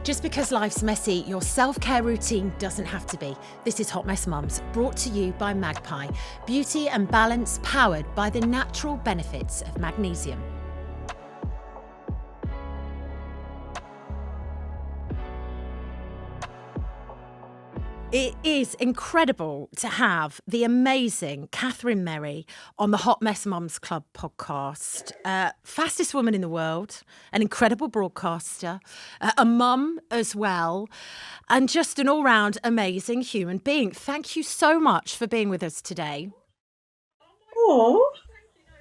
Just because life's messy, your self-care routine doesn't have to be. This is Hot Mess Mums, brought to you by Magpie. Beauty and balance powered by the natural benefits of magnesium. It is incredible to have the amazing Katharine Merry on the Hot Mess Mums Club podcast. Fastest woman in the world, an incredible broadcaster, a mum as well, and just an all-round amazing human being. Thank you so much for being with us today.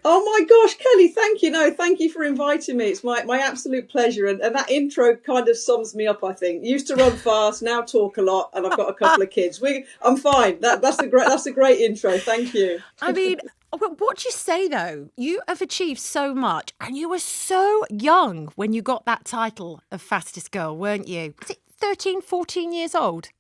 Oh my gosh, Kelly, thank you. No, thank you for inviting me. It's my absolute pleasure. And that intro kind of sums me up, I think. Used to run fast, now talk a lot, and I've got a couple of kids. I'm fine. That's a great intro. Thank you. I mean, what do you say, though? You have achieved so much, and you were so young when you got that title of fastest girl, weren't you? Was it 13, 14 years old?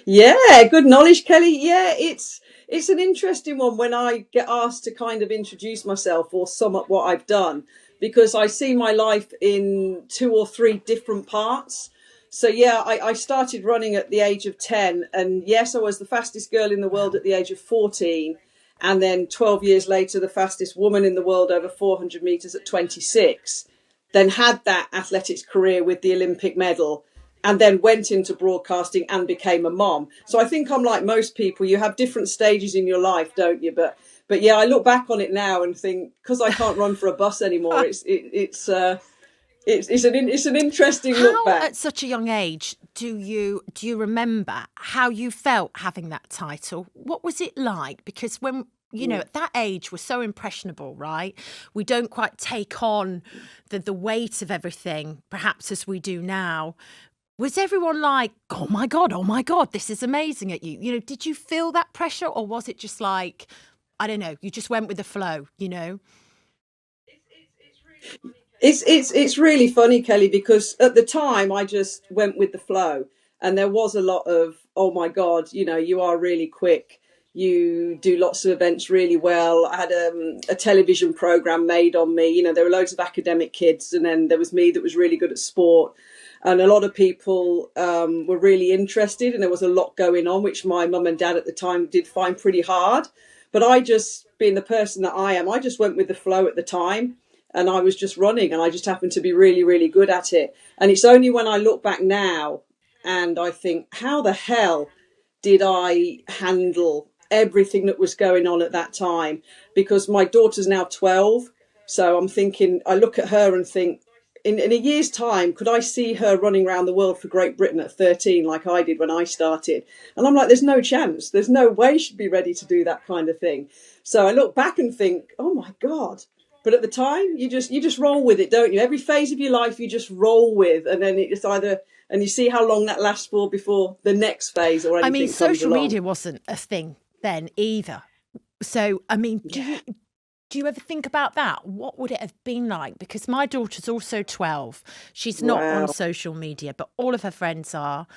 Yeah, good knowledge, Kelly. Yeah, it's an interesting one when I get asked to kind of introduce myself or sum up what I've done, because I see my life in 2 or 3 different parts. So yeah, I started running at the age of 10, and yes, I was the fastest girl in the world at the age of 14. And then 12 years later, the fastest woman in the world over 400 meters at 26. Then had that athletics career with the Olympic medal, and then went into broadcasting and became a mom. So I think I'm like most people, you have different stages in your life, don't you? But yeah, I look back on it now and think, because I can't run for a bus anymore, it's an interesting look back. How at such a young age do you remember how you felt having that title? What was it like? Because when at that age, we're so impressionable, right? We don't quite take on the weight of everything, perhaps as we do now. Was everyone like, oh my God, this is amazing at you? You know, did you feel that pressure, or was it just like, I don't know, you just went with the flow, you know? It's really funny, Kelly, because at the time I just went with the flow, and there was a lot of, oh my God, you are really quick. You do lots of events really well. I had a television program made on me. There were loads of academic kids, and then there was me that was really good at sport. And a lot of people were really interested, and there was a lot going on, which my mum and dad at the time did find pretty hard. But I just, being the person that I am, I just went with the flow at the time, and I was just running, and I just happened to be really, really good at it. And it's only when I look back now and I think, how the hell did I handle everything that was going on at that time? Because my daughter's now 12. So I'm thinking, I look at her and think, in a year's time, could I see her running around the world for Great Britain at 13 like I did when I started? And I'm like, there's no chance. There's no way she'd be ready to do that kind of thing. So I look back and think, oh my God. But at the time, you just roll with it, don't you? Every phase of your life, you just roll with, and then it's either, and you see how long that lasts for before the next phase or anything. I mean, comes social along. media wasn't a thing then either. So, I mean, do you ever think about that? What would it have been like? Because my daughter's also 12. She's not on social media, but all of her friends are.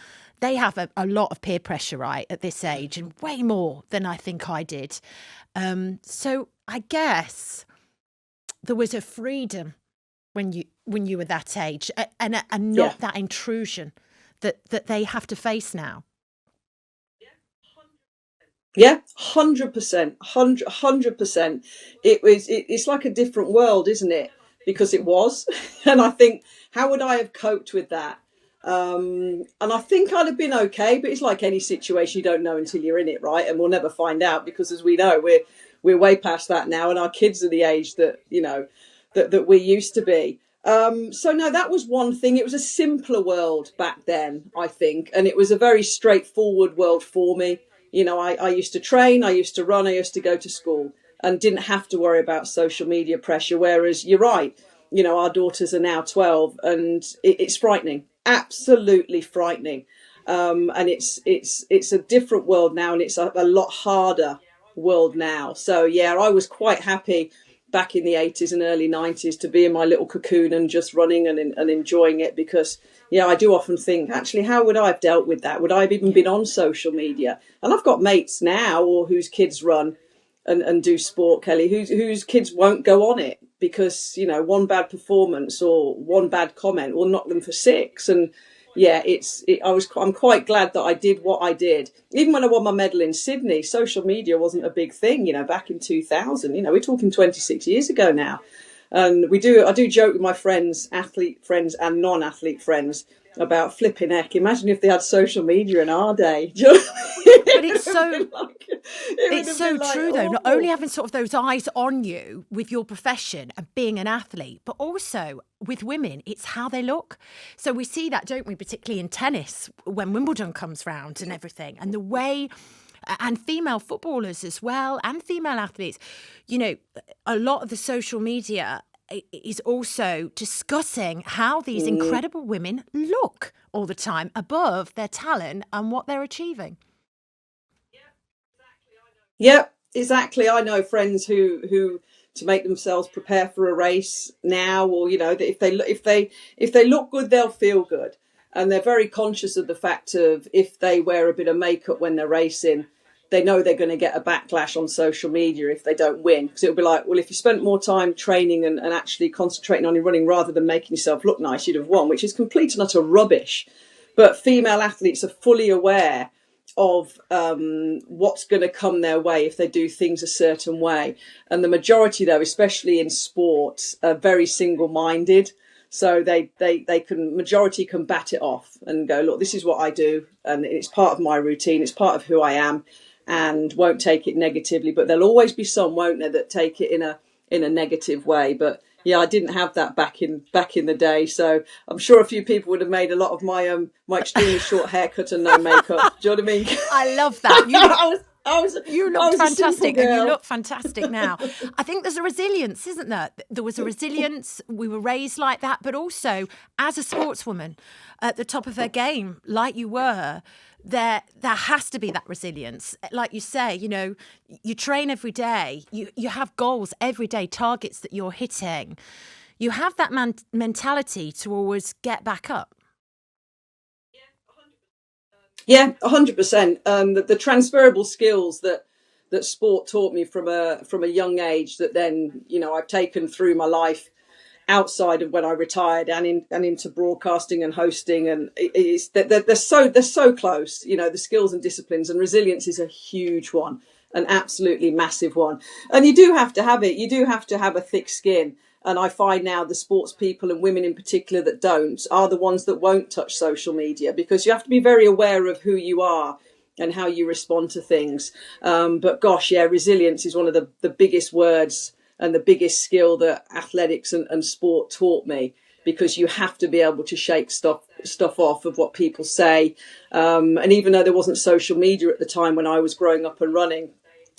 They have a lot of peer pressure, right, at this age, and way more than I think I did. So I guess there was a freedom when you were that age, and not that intrusion that they have to face now. Yeah, 100%, 100%. It's like a different world, isn't it? Because it was. And I think, how would I have coped with that? And I think I'd have been okay, but it's like any situation, you don't know until you're in it, right? And we'll never find out, because as we know, we're way past that now, and our kids are the age that, that we used to be. So no, that was one thing. It was a simpler world back then, I think. And it was a very straightforward world for me. I used to train, I used to run, I used to go to school, and didn't have to worry about social media pressure. Whereas you're right, our daughters are now 12, and it's frightening, absolutely frightening. And it's a different world now, and it's a lot harder world now. So yeah, I was quite happy back in the 80s and early 90s to be in my little cocoon and just running and enjoying it, because I do often think, actually, how would I have dealt with that? Would I have even been on social media? And I've got mates now, or whose kids run and do sport, Kelly, whose kids won't go on it because, you know, one bad performance or one bad comment will knock them for six. And yeah, I'm quite glad that I did what I did. Even when I won my medal in Sydney, social media wasn't a big thing, you know, back in 2000. You know, we're talking 26 years ago now. And I do joke with my friends, athlete friends and non-athlete friends, about flipping heck. Imagine if they had social media in our day. Do you know what I mean? But it's so true, though. Not only having sort of those eyes on you with your profession and being an athlete, but also with women, it's how they look. So we see that, don't we, particularly in tennis when Wimbledon comes round and everything, and the way, and female footballers as well, and female athletes, you know, a lot of the social media is also discussing how these incredible women look all the time above their talent and what they're achieving. Yeah, exactly. I know friends who to make themselves prepare for a race now, or, you know, that if they look good, they'll feel good. And they're very conscious of the fact of, if they wear a bit of makeup when they're racing, they know they're going to get a backlash on social media if they don't win. Because it'll be like, well, if you spent more time training and actually concentrating on your running rather than making yourself look nice, you'd have won, which is complete and utter rubbish. But female athletes are fully aware of what's going to come their way if they do things a certain way. And the majority, though, especially in sports, are very single-minded. So majority can bat it off and go, look, this is what I do, and it's part of my routine, it's part of who I am, and won't take it negatively. But there'll always be some, won't there, that take it in a negative way. But yeah, I didn't have that back in the day, so I'm sure a few people would have made a lot of my extremely short haircut and no makeup. Do you know what I mean? I love that. You look fantastic, and you look fantastic now. I think there's a resilience, isn't there? There was a resilience. We were raised like that, but also as a sportswoman at the top of her game, like you were, there has to be that resilience. Like you say, you know, you train every day. You have goals every day, targets that you're hitting. You have that mentality to always get back up. Yeah, 100%. The transferable skills that sport taught me from a young age, that then, you know, I've taken through my life outside of when I retired and into broadcasting and hosting, and they're so close. You know, the skills and disciplines, and resilience is a huge one, an absolutely massive one. And you do have to have it. You do have to have a thick skin. And I find now the sports people, and women in particular that don't, are the ones that won't touch social media, because you have to be very aware of who you are and how you respond to things. But gosh, yeah, resilience is one of the biggest words and the biggest skill that athletics and sport taught me, because you have to be able to shake stuff off of what people say. And even though there wasn't social media at the time when I was growing up and running,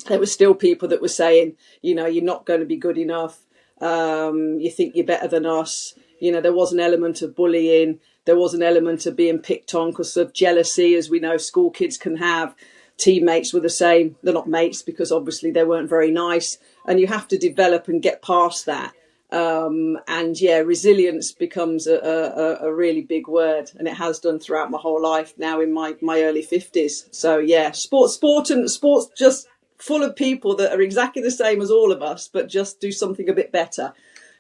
there were still people that were saying, you know, you're not going to be good enough. You think you're better than us. You know, there was an element of bullying. There was an element of being picked on because of jealousy, as we know school kids can have. Teammates were the same. They're not mates because obviously they weren't very nice. And you have to develop and get past that. And yeah, resilience becomes a really big word, and it has done throughout my whole life now in my early 50s. So yeah, sports just full of people that are exactly the same as all of us, but just do something a bit better.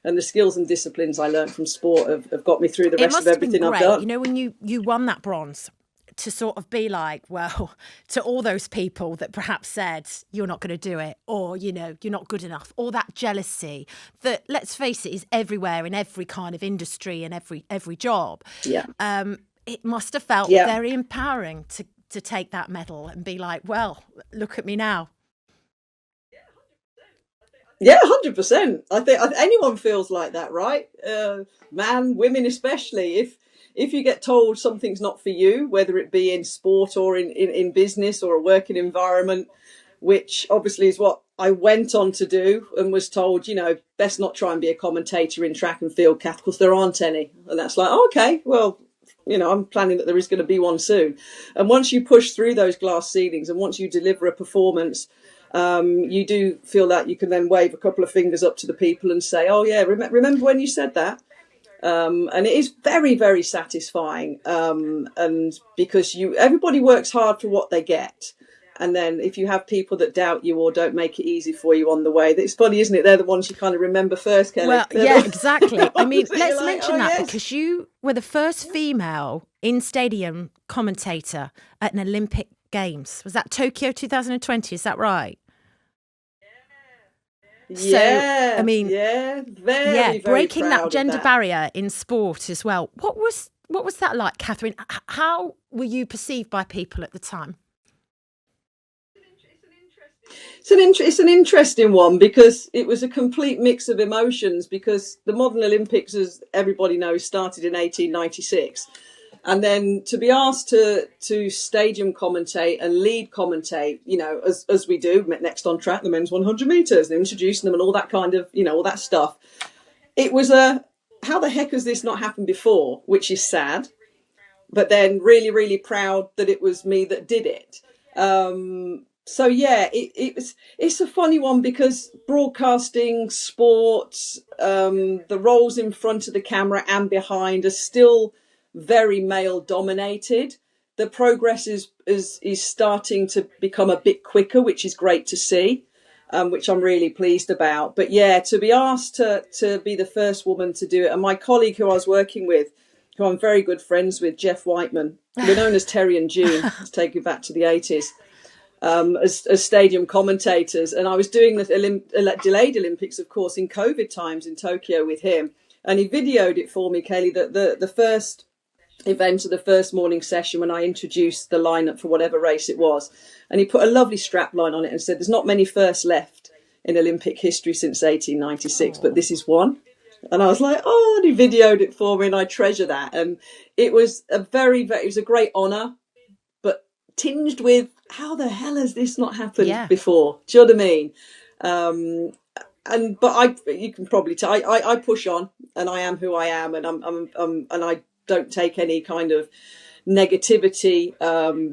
And the skills and disciplines I learned from sport have got me through the rest of everything I've done. You know, when you won that bronze, to sort of be like, well, to all those people that perhaps said you're not going to do it, or, you know, you're not good enough, or that jealousy that, let's face it, is everywhere in every kind of industry and every job. Yeah. It must have felt very empowering to take that medal and be like, well, look at me now. Yeah, 100%. I think anyone feels like that, right? Man, women especially. If you get told something's not for you, whether it be in sport or in business or a working environment, which obviously is what I went on to do, and was told, you know, best not try and be a commentator in track and field, Kath, because there aren't any. And that's like, oh, okay, well, you know, I'm planning that there is going to be one soon. And once you push through those glass ceilings, and once you deliver a performance, you do feel that you can then wave a couple of fingers up to the people and say, oh yeah, remember when you said that? And it is very, very satisfying. And because everybody works hard for what they get. And then if you have people that doubt you or don't make it easy for you on the way, it's funny, isn't it? They're the ones you kind of remember first, Kelly. Well, yeah, exactly. I mean, let's like, mention oh, that yes. because you were the first female in stadium commentator at an Olympic Games. Was that Tokyo 2020? Is that right? Yeah, so, I mean, very, very breaking proud that of gender that. barrier in sport as well. What was that like, Katharine? How were you perceived by people at the time? It's an interesting one because it was a complete mix of emotions, because the modern Olympics, as everybody knows, started in 1896. And then to be asked to stadium commentate and lead commentate, you know, as we do next on track, the men's 100 meters, and introducing them and all that kind of, you know, all that stuff. It was how the heck has this not happened before, which is sad, but then really, really proud that it was me that did it. So yeah, it's a funny one because broadcasting, sports, the roles in front of the camera and behind are still very male dominated. The progress is starting to become a bit quicker, which is great to see, which I'm really pleased about. But yeah, to be asked to be the first woman to do it, and my colleague who I was working with, who I'm very good friends with, Jeff Whiteman, we're known as Terry and June, let's take it back to the 80s. As stadium commentators, and I was doing the delayed Olympics, of course, in COVID times in Tokyo with him, and he videoed it for me, Kelly, that the first event of the first morning session when I introduced the lineup for whatever race it was, and he put a lovely strap line on it and said, "There's not many firsts left in Olympic history since 1896, but this is one." And I was like, oh, and he videoed it for me, and I treasure that. And it was it was a great honour, but tinged with, how the hell has this not happened before? Do you know what I mean? But you can probably tell I push on, and I am who I am, and and I don't take any kind of negativity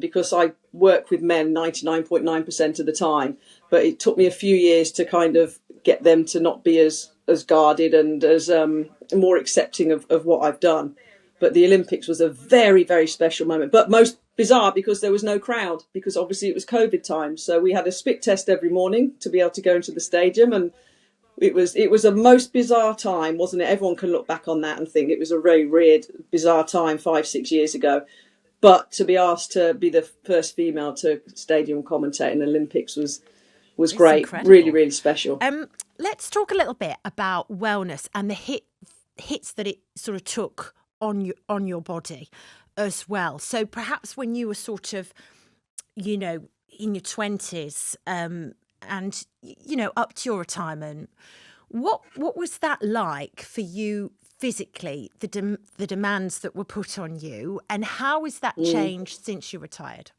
because I work with men 99.9% of the time. But it took me a few years to kind of get them to not be as guarded and as more accepting of what I've done. But the Olympics was a very, very special moment. But most bizarre because there was no crowd, because obviously it was COVID time. So we had a spit test every morning to be able to go into the stadium, and it was a most bizarre time, wasn't it? Everyone can look back on that and think it was a very weird, bizarre time 5-6 years ago. But to be asked to be the first female to stadium commentate in the Olympics was great. Incredible. Really, really special. Let's talk a little bit about wellness and the hits that it sort of took on your body as well. So perhaps when you were sort of, you know, in your 20s, and, you know, up to your retirement, what was that like for you physically, the demands that were put on you, and how has that changed since you retired?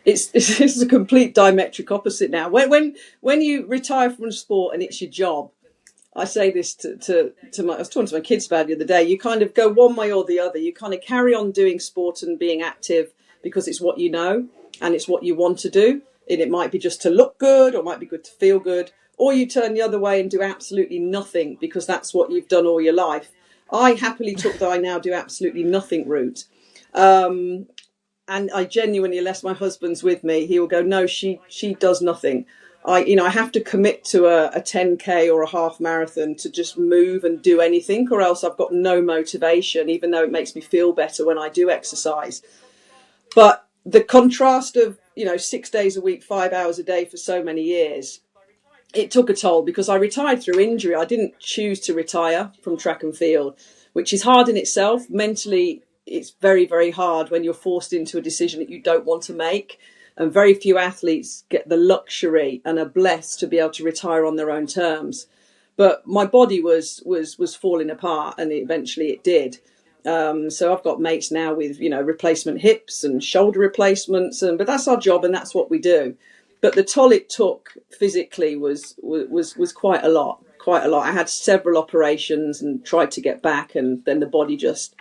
It's a complete diametric opposite now. When you retire from sport and it's your job, I say this to I was talking to my kids about it the other day, you kind of go one way or the other. You kind of carry on doing sport and being active because it's what you know and it's what you want to do. And it might be just to look good, or it might be good to feel good, or you turn the other way and do absolutely nothing because that's what you've done all your life. I happily took the I now do absolutely nothing route. And I genuinely, unless my husband's with me, he will go, no, she does nothing. I have to commit to a 10K or a half marathon to just move and do anything, or else I've got no motivation, even though it makes me feel better when I do exercise. But the contrast of, 6 days a week, 5 hours a day for so many years, it took a toll because I retired through injury. I didn't choose to retire from track and field, which is hard in itself. Mentally, it's very, very hard when you're forced into a decision that you don't want to make. And very few athletes get the luxury and are blessed to be able to retire on their own terms. But my body was falling apart, and eventually it did. So I've got mates now with, replacement hips and shoulder replacements, but that's our job and that's what we do. But the toll it took physically was quite a lot. I had several operations and tried to get back, and then the body just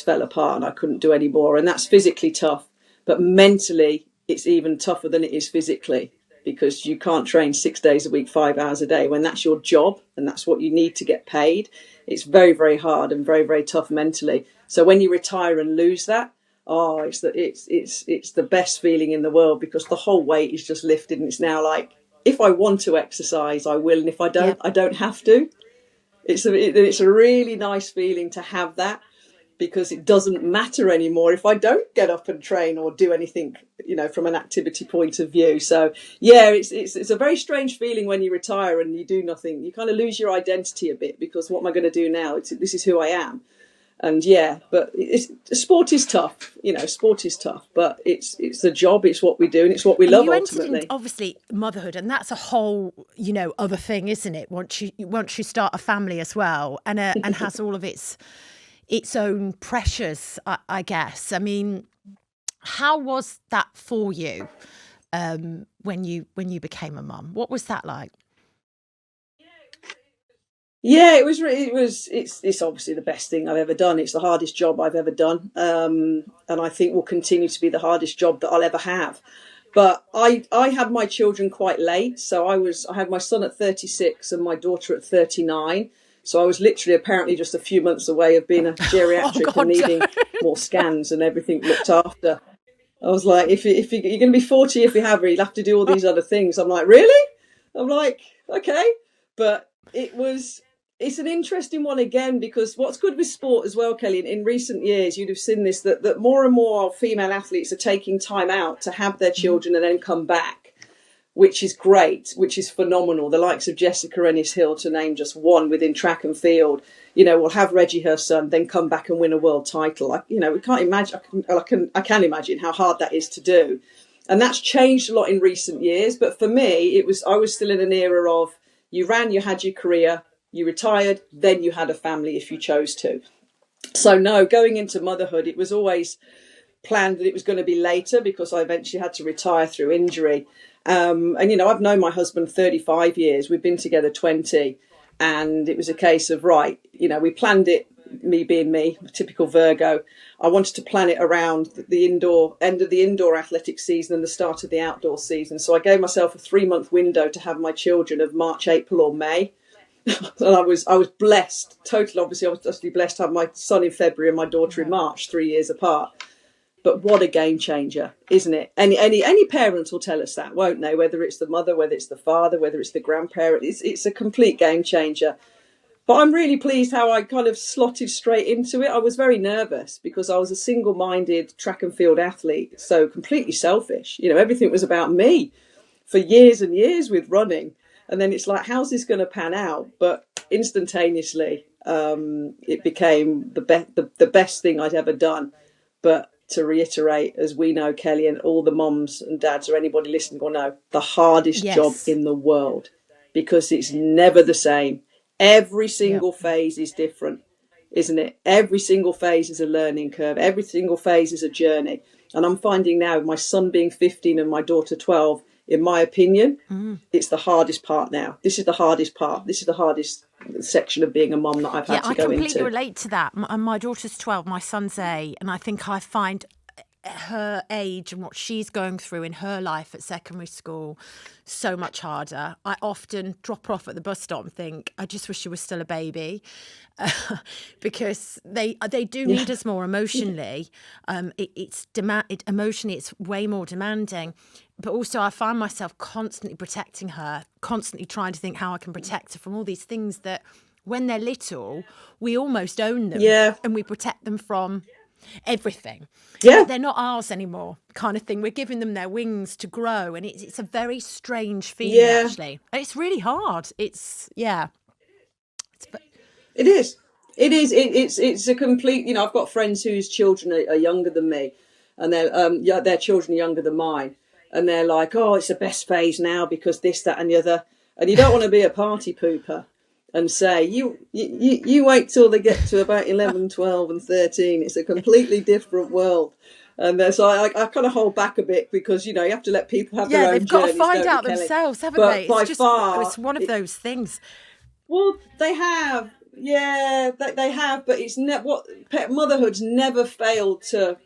fell apart and I couldn't do any more. And that's physically tough, but mentally it's even tougher than it is physically, because you can't train 6 days a week, 5 hours a day when that's your job and that's what you need to get paid. It's very, very hard and very, very tough mentally. So when you retire and lose that, oh, it's the best feeling in the world, because the whole weight is just lifted, and it's now like, if I want to exercise, I will, and if I don't, I don't have to. It's a really nice feeling to have that, because it doesn't matter anymore if I don't get up and train or do anything, from an activity point of view. So yeah, it's a very strange feeling when you retire and you do nothing. You kind of lose your identity a bit, because what am I going to do now? This is who I am. And yeah, but sport is tough. Sport is tough, but it's the job. It's what we do, and it's what we love ultimately. Entered in, obviously, motherhood, and that's a whole, other thing, isn't it? Once you start a family as well, and has all of its own pressures, I guess. I mean, how was that for you when you became a mum? What was that like? Yeah, it's obviously the best thing I've ever done. It's the hardest job I've ever done. And I think will continue to be the hardest job that I'll ever have. But I had my children quite late. So I had my son at 36 and my daughter at 39. So I was literally apparently just a few months away of being a geriatric and needing more scans and everything looked after. I was like, if you're going to be 40, if you have her, you'll have to do all these other things. I'm like, really? I'm like, okay. But it's an interesting one again, because what's good with sport as well, Kelly, in recent years, you'd have seen this, that more and more female athletes are taking time out to have their children and then come back, which is great, which is phenomenal. The likes of Jessica Ennis-Hill, to name just one, within track and field, will have Reggie, her son, then come back and win a world title. We can't imagine, I can imagine how hard that is to do. And that's changed a lot in recent years. But for me, I was still in an era of, you ran, you had your career, you retired, then you had a family if you chose to. So no, going into motherhood, it was always planned that it was going to be later, because I eventually had to retire through injury. And, I've known my husband 35 years. We've been together 20. And it was a case of, right, we planned it, me being me, typical Virgo. I wanted to plan it around the end of the indoor athletic season and the start of the outdoor season. So I gave myself a 3-month window to have my children of March, April or May. And I was blessed, totally. Obviously, I was totally blessed to have my son in February and my daughter in March, 3 years apart. But what a game changer, isn't it? Any parents will tell us that, won't they? Whether it's the mother, whether it's the father, whether it's the grandparent, it's a complete game changer. But I'm really pleased how I kind of slotted straight into it. I was very nervous because I was a single-minded track and field athlete, so completely selfish. Everything was about me for years and years with running. And then it's like, how's this going to pan out? But instantaneously, it became the best thing I'd ever done. But to reiterate, as we know, Kelly, and all the moms and dads or anybody listening will know, the hardest job in the world, because it's never the same. Every single phase is different, isn't it? Every single phase is a learning curve. Every single phase is a journey. And I'm finding now, my son being 15 and my daughter 12, in my opinion, it's the hardest part now. This is the hardest part. This is the hardest section of being a mum that I've had to go into. I completely relate to that. My daughter's 12, my son's 8, and I think I find her age and what she's going through in her life at secondary school so much harder. I often drop her off at the bus stop and think, I just wish she was still a baby, because they do need us more emotionally. Emotionally, it's way more demanding. But also I find myself constantly protecting her, constantly trying to think how I can protect her from all these things that when they're little, we almost own them and we protect them from everything. Yeah. They're not ours anymore, kind of thing. We're giving them their wings to grow, and it's a very strange feeling, actually. It's really hard. It is. It's a complete, I've got friends whose children are younger than me, and their children are younger than mine. And they're like, oh, it's the best phase now because this, that, and the other. And you don't want to be a party pooper and say, you wait till they get to about 11, 12 and 13. It's a completely different world. And so I kind of hold back a bit because, you have to let people have their own journeys. Yeah, they've got to find out themselves, haven't they? It's one of those things. Well, they have. Yeah, they have. But it's motherhood's never failed to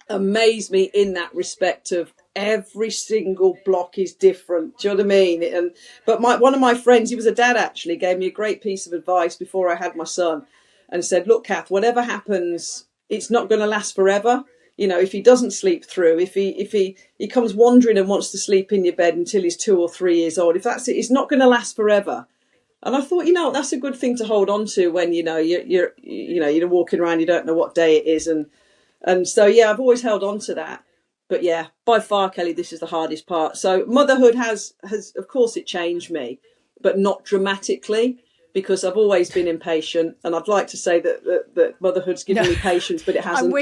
amaze me in that respect of every single block is different. Do you know what I mean? But one of my friends, he was a dad actually, gave me a great piece of advice before I had my son and said, look, Kath, whatever happens, it's not going to last forever. You know, if he doesn't sleep through, if he comes wandering and wants to sleep in your bed until he's 2 or 3 years old, if that's it, it's not going to last forever. And I thought, that's a good thing to hold on to when you're walking around, you don't know what day it is, and so yeah, I've always held on to that. But yeah, by far, Kelly, this is the hardest part. So motherhood has of course it changed me, but not dramatically, because I've always been impatient, and I'd like to say that motherhood's given me patience, but it hasn't.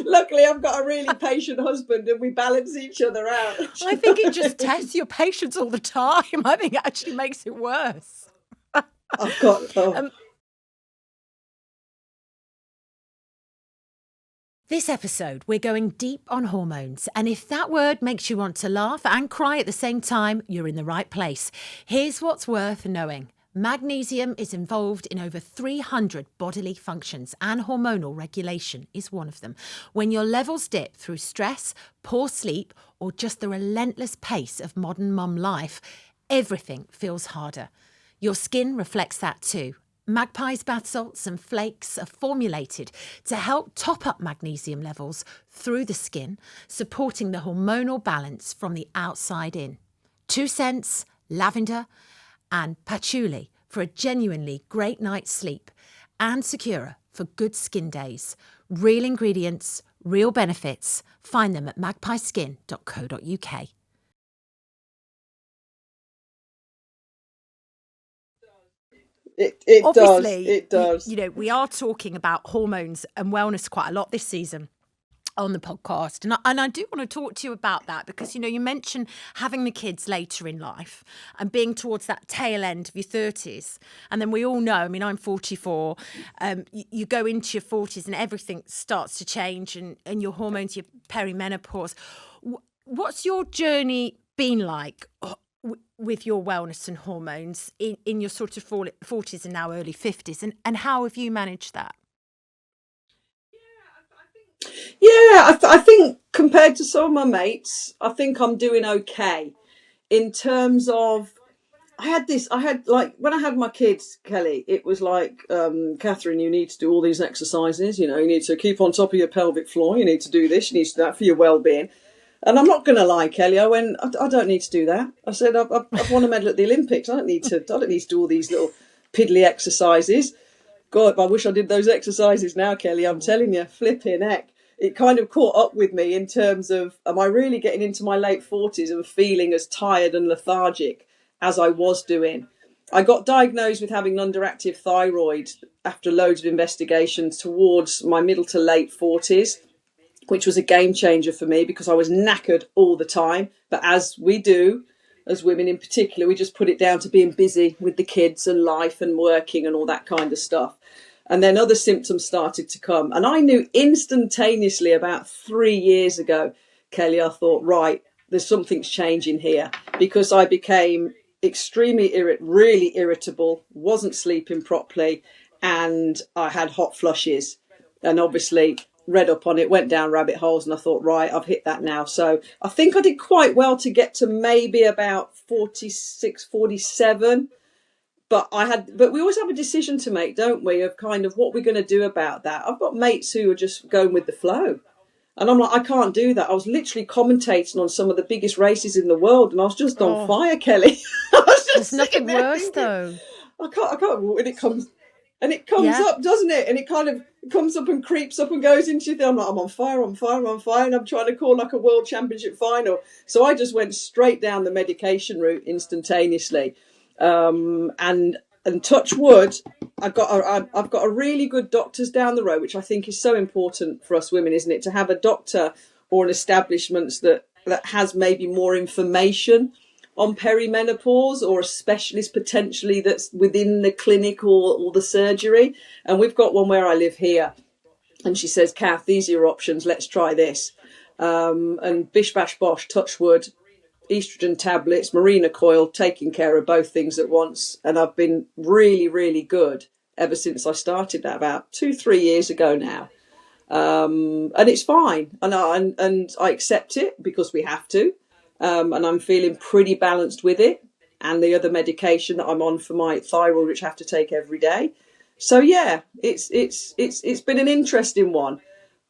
Luckily, I've got a really patient husband, and we balance each other out. I think it just tests your patience all the time. I think it actually makes it worse. I've got. This episode, we're going deep on hormones, and if that word makes you want to laugh and cry at the same time, you're in the right place. Here's what's worth knowing. Magnesium is involved in over 300 bodily functions, and hormonal regulation is one of them. When your levels dip through stress, poor sleep, or just the relentless pace of modern mum life, everything feels harder. Your skin reflects that too. Magpie's bath salts and flakes are formulated to help top up magnesium levels through the skin, supporting the hormonal balance from the outside in. 2 cents, lavender and patchouli for a genuinely great night's sleep, and Secura for good skin days. Real ingredients, real benefits. Find them at magpieskin.co.uk. It Obviously, does. It does. We are talking about hormones and wellness quite a lot this season on the podcast. And I do want to talk to you about that because, you mentioned having the kids later in life and being towards that tail end of your 30s. And then we all know, I'm 44, you go into your 40s and everything starts to change and your hormones, your perimenopause. What's your journey been like with your wellness and hormones in your sort of 40s and now early 50s? And how have you managed that? Yeah, I think compared to some of my mates, I think I'm doing okay in terms of, when I had my kids, Kelly, it was like, Katharine, you need to do all these exercises, you need to keep on top of your pelvic floor, you need to do this, you need to do that for your well-being. And I'm not going to lie, Kelly, I went, I don't need to do that. I said, I've won a medal at the Olympics. I don't need to do all these little piddly exercises. God, I wish I did those exercises now, Kelly. I'm telling you, flipping heck. It kind of caught up with me in terms of, am I really getting into my late 40s and feeling as tired and lethargic as I was doing? I got diagnosed with having an underactive thyroid after loads of investigations towards my middle to late 40s, which was a game changer for me because I was knackered all the time. But as we do, as women in particular, we just put it down to being busy with the kids and life and working and all that kind of stuff. And then other symptoms started to come. And I knew instantaneously about 3 years ago, Kelly, I thought, right, there's something's changing here, because I became extremely really irritable, wasn't sleeping properly, and I had hot flushes. And obviously read up on it, went down rabbit holes, and I thought, right, I've hit that now. So I think I did quite well to get to maybe about 46, 47. But we always have a decision to make, don't we, of kind of what we're going to do about that. I've got mates who are just going with the flow. And I'm like, I can't do that. I was literally commentating on some of the biggest races in the world, and I was just on fire, Kelly. There's nothing worse, though. I can't, and it comes up, doesn't it? And it kind of comes up and creeps up and goes into you. I'm like, I'm on fire, and I'm trying to call like a world championship final. So I just went straight down the medication route instantaneously. And touch wood, I've got a really good doctors down the road, which I think is so important for us women, isn't it? To have a doctor or an establishment that has maybe more information on perimenopause, or a specialist potentially that's within the clinic or the surgery. And we've got one where I live here, and she says, Kath, these are your options, let's try this. And bish bash bosh, touch wood, estrogen tablets, Marina coil, taking care of both things at once. And I've been really, really good ever since I started that about 2-3 years ago now. And it's fine. And I accept it because we have to. And I'm feeling pretty balanced with it. And the other medication that I'm on for my thyroid, which I have to take every day. So yeah, it's been an interesting one.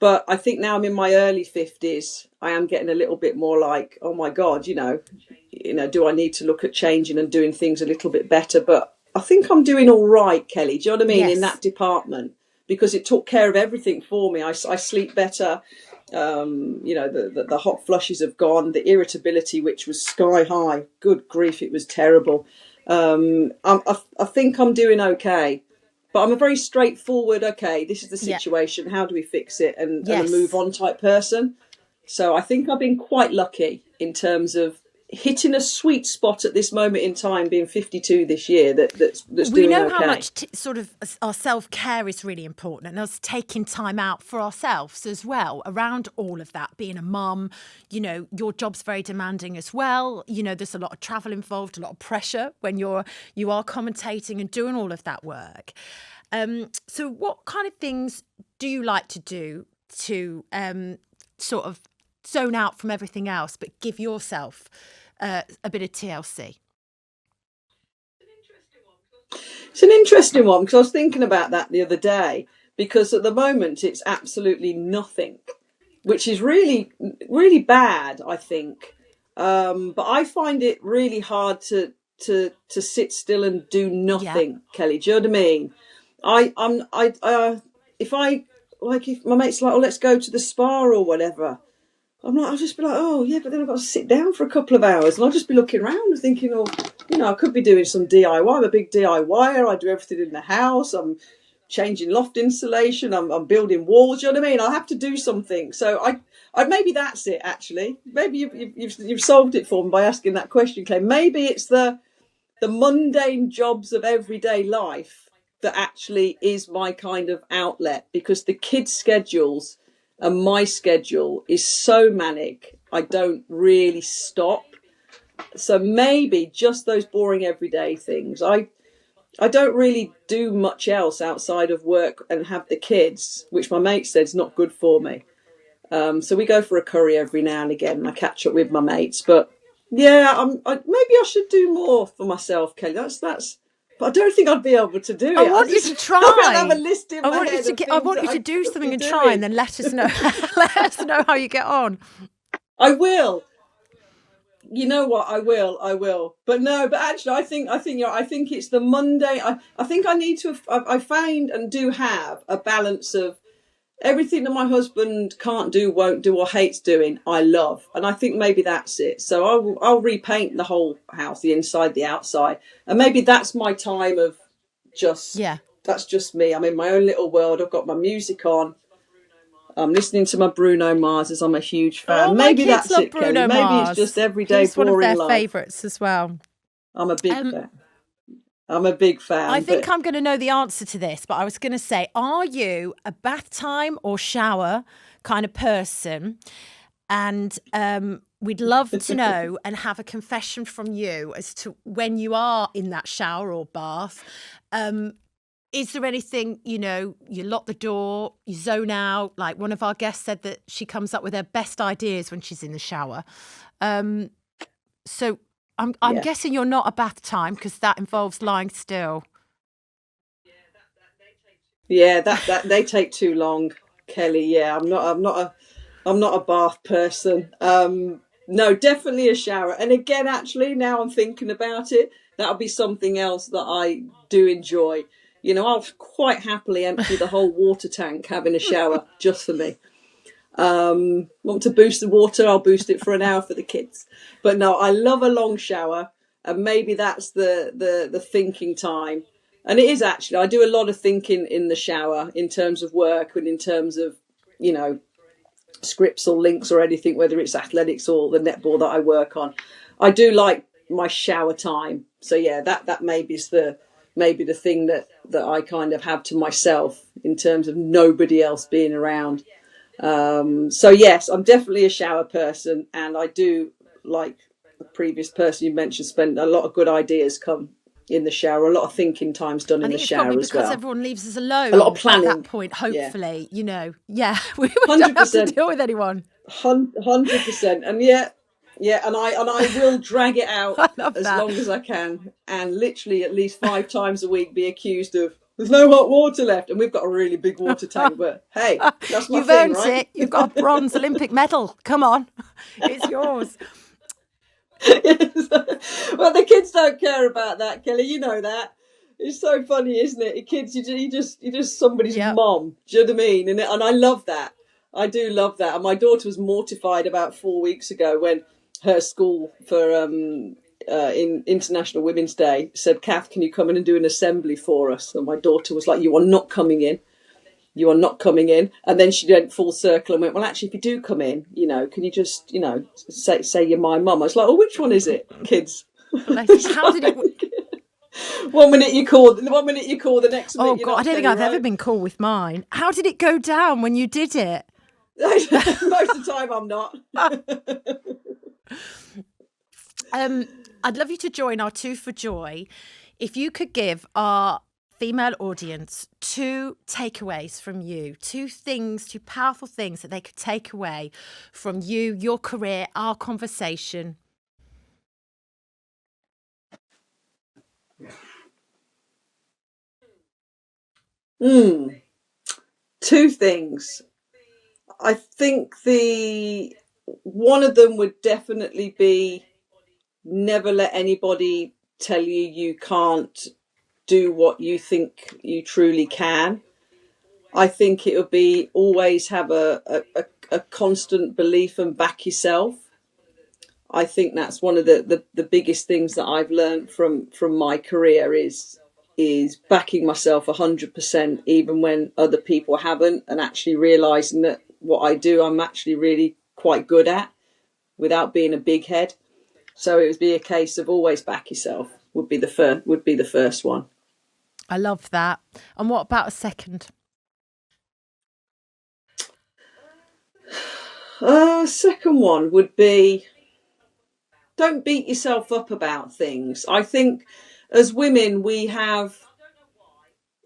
But I think now I'm in my early 50s, I am getting a little bit more like, oh my God, do I need to look at changing and doing things a little bit better? But I think I'm doing all right, Kelly. Do you know what I mean? In Yes. that department, because it took care of everything for me. I sleep better. The hot flushes have gone. The irritability, which was sky high, good grief, it was terrible. I think I'm doing okay. But I'm a very straightforward, okay, this is the Yeah. situation, how do we fix it, and a Yes. move on type person. So I think I've been quite lucky in terms of hitting a sweet spot at this moment in time, being 52 this year, that's We doing know okay. how much sort of our self-care is really important, and us taking time out for ourselves as well around all of that. Being a mum, your job's very demanding as well. There's a lot of travel involved, a lot of pressure when you are commentating and doing all of that work. So what kind of things do you like to do to sort of zone out from everything else, but give yourself a bit of TLC? It's an interesting one because I was thinking about that the other day, because at the moment it's absolutely nothing, which is really, really bad, I think. But I find it really hard to sit still and do nothing, Kelly. Do you know what I mean? If my mate's like, oh, let's go to the spa or whatever, I'll just be like, oh yeah, but then I've got to sit down for a couple of hours, and I'll just be looking around and thinking, oh, I could be doing some DIY. I'm a big DIYer. I do everything in the house. I'm changing loft insulation. I'm building walls. You know what I mean? I have to do something. So I maybe that's it. Actually, maybe you've solved it for me by asking that question, Clay. Maybe it's the mundane jobs of everyday life that actually is my kind of outlet, because the kids' schedules and my schedule is so manic, I don't really stop. So maybe just those boring everyday things. I don't really do much else outside of work and have the kids, which my mate said is not good for me. So we go for a curry every now and again, and I catch up with my mates. But yeah, maybe I should do more for myself, Kelly. That's. But I don't think I'd be able to do it. I want you to try. I have a list in my head. I want you to do something and try, and then let us know. Let us know how you get on. I will. You know what? I will. But no. But actually, I think it's the Monday. I think I need to. I find and do have a balance of everything that my husband can't do, won't do, or hates doing, I love. And I think maybe that's it. So I'll repaint the whole house, the inside, the outside. And maybe that's my time of that's just me. I'm in my own little world. I've got my music on. I'm listening to my Bruno Mars, as I'm a huge fan. Oh, maybe my kids that's love it, Bruno Kelly. Maybe Mars. it's just everyday He's boring one of their life. favourites as well. I'm a big fan. I'm a big fan. I think I'm going to know the answer to this, but I was going to say, are you a bath time or shower kind of person? And we'd love to know and have a confession from you as to when you are in that shower or bath. Is there anything, you lock the door, you zone out? Like one of our guests said that she comes up with her best ideas when she's in the shower. So I'm guessing you're not a bath time, because that involves lying still. Yeah, that they take too long, Kelly. Yeah, I'm not a bath person. No, definitely a shower. And again, actually, now I'm thinking about it, that'll be something else that I do enjoy. I'll quite happily empty the whole water tank having a shower just for me. Want to boost the water, I'll boost it for an hour for the kids. But no, I love a long shower, and maybe that's the thinking time. And it is actually, I do a lot of thinking in the shower in terms of work and in terms of, scripts or links or anything, whether it's athletics or the netball that I work on. I do like my shower time. So yeah, that maybe is the thing that I kind of have to myself in terms of nobody else being around. So yes, I'm definitely a shower person, and I do, like the previous person you mentioned, spend a lot of good ideas come in the shower. A lot of thinking time's done in the shower as well. Because everyone leaves us alone. A lot of planning at that point. Hopefully, we don't have to deal with anyone. 100%, and and I will drag it out as long as I can, and literally at least 5 times a week be accused of There's no hot water left. And we've got a really big water tank, but hey, that's my You've thing, earned right? it. You've got a bronze Olympic medal. Come on. It's yours. Well, the kids don't care about that, Kelly. You know that. It's so funny, isn't it? Kids, you're just somebody's mom. Do you know what I mean? And I love that. I do love that. And my daughter was mortified about 4 weeks ago when her school for in International Women's Day said, "Kath, can you come in and do an assembly for us?" And my daughter was like, "You are not coming in. You are not coming in." And then she went full circle and went, "Well, actually, if you do come in, can you just, say you're my mum?" I was like, "Oh, which one is it, kids?" How did it? One minute you call, the next minute. Oh God, I don't think I've ever been cool with mine. How did it go down when you did it? Most of the time, I'm not. I'd love you to join our Two for Joy. If you could give our female audience 2 takeaways from you, 2 powerful things that they could take away from you, your career, our conversation. Two things. I think one of them would definitely be never let anybody tell you can't do what you think you truly can. I think it would be always have a constant belief and back yourself. I think that's one of the biggest things that I've learned from my career is backing myself 100%, even when other people haven't, and actually realizing that what I do, I'm actually really quite good at without being a big head. So it would be a case of always back yourself would be the first one. I love that. And what about a second? Second one would be, don't beat yourself up about things. I think as women we have,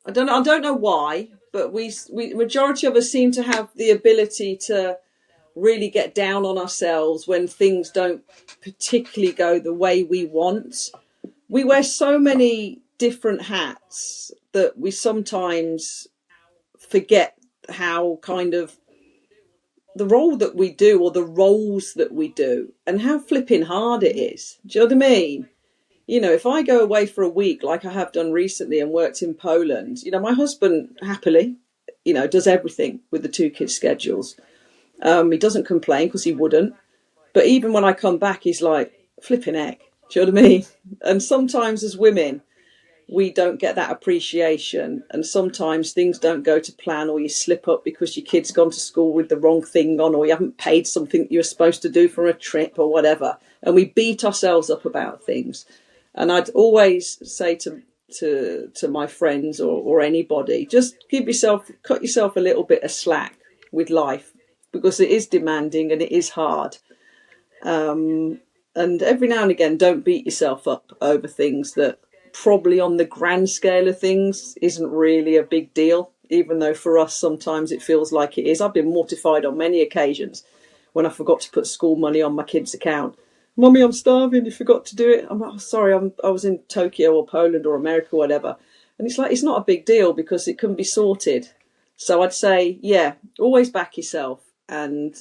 I don't know why, but we majority of us seem to have the ability to really get down on ourselves when things don't particularly go the way we want. We wear so many different hats that we sometimes forget how kind of the role that we do, or the roles that we do, and how flipping hard it is. Do you know what I mean? If I go away for a week, like I have done recently and worked in Poland, my husband happily, does everything with the 2 kids' schedules. He doesn't complain because he wouldn't. But even when I come back, he's like, flipping heck. Do you know what I mean? And sometimes as women, we don't get that appreciation. And sometimes things don't go to plan, or you slip up because your kid's gone to school with the wrong thing on, or you haven't paid something that you were supposed to do for a trip or whatever. And we beat ourselves up about things. And I'd always say to my friends or anybody, just cut yourself a little bit of slack with life, because it is demanding and it is hard. And every now and again, don't beat yourself up over things that probably on the grand scale of things isn't really a big deal, even though for us sometimes it feels like it is. I've been mortified on many occasions when I forgot to put school money on my kids' account. "Mummy, I'm starving, you forgot to do it." I'm like, "Oh, sorry, I was in Tokyo or Poland or America or whatever." And it's like, it's not a big deal because it can be sorted. So I'd say, yeah, always back yourself and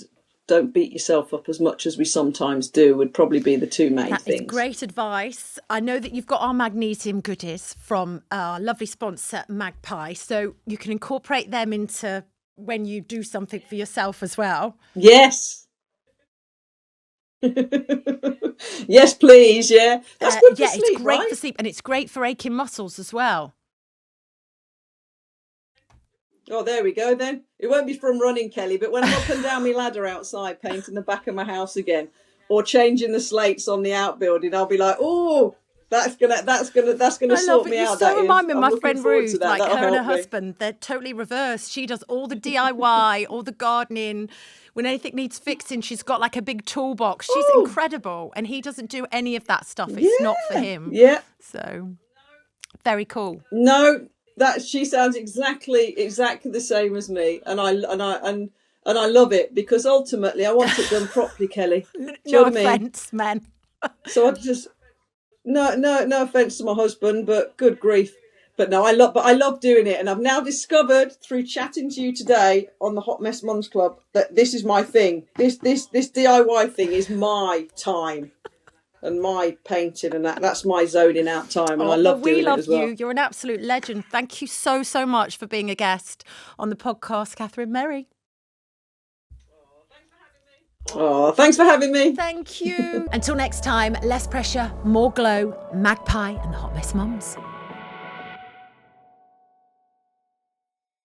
don't beat yourself up as much as we sometimes do, would probably be the 2 main things. That is great advice. I know that you've got our magnesium goodies from our lovely sponsor, Magpie, so you can incorporate them into when you do something for yourself as well. Yes. Yes, please. Yeah, that's good for sleep, it's great right? for sleep, and it's great for aching muscles as well. Oh, there we go then. It won't be from running, Kelly, but when I'm up and down my ladder outside painting the back of my house again, or changing the slates on the outbuilding, I'll be like, "Oh, that's gonna sort me out." So remind me of my friend Ruth, like That'll her and her help me. husband, they're totally reversed. She does all the DIY, all the gardening. When anything needs fixing, she's got like a big toolbox. She's incredible. And he doesn't do any of that stuff. It's not for him. Yeah. So very cool. No, she sounds exactly the same as me, and I love it, because ultimately I want it done properly, Kelly. No offence, men. So I just no offence to my husband, but good grief, But no, I love doing it, and I've now discovered through chatting to you today on the Hot Mess Mums Club that this is my thing. This DIY thing is my time and my painting, and that's my zoning out time, and I love doing it as well. You're an absolute legend. Thank you so much for being a guest on the podcast, Katharine Merry. Oh, thanks for having me. Thank you. Until next time, less pressure, more glow. Magpie and the Hot Mess Mums.